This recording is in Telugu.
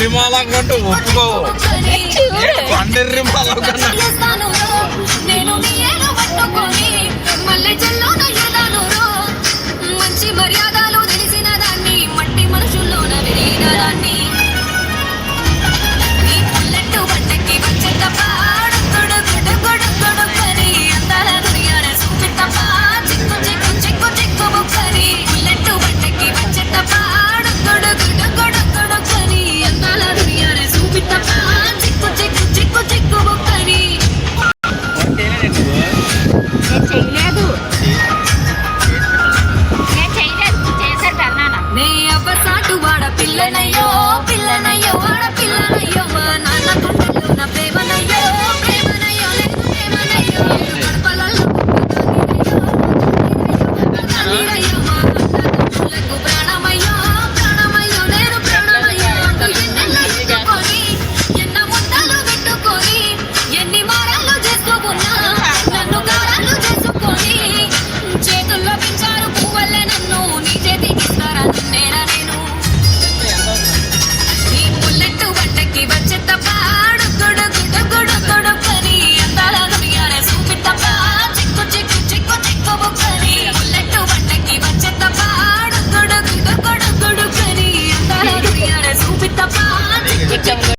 రిమాల కొంటూ ఒప్పుకోవు పండు రిమాల మంచి మర్యాదలు తెలిసిన దాన్ని మట్టి మనుషుల్లోన విరిగిన దాన్ని ఈ పుల్లెట్టు బండకి వచ్చే తప్ప గుడు గుడు గుడు గుడు పని అందాల దునియాన చూపి తప్ప చిక్కు చిక్కు చిక్కు చిక్కు ముక్కని పుల్లెట్టు బండకి వచ్చే తప్ప గుడు గుడు గుడు గుడు పని అందాల దునియాన చూపి తప్ప చిక్కు చిక్కు చిక్కు చిక్కు ముక్కని నే అవ్వ సాటు వాడ పిల్లనై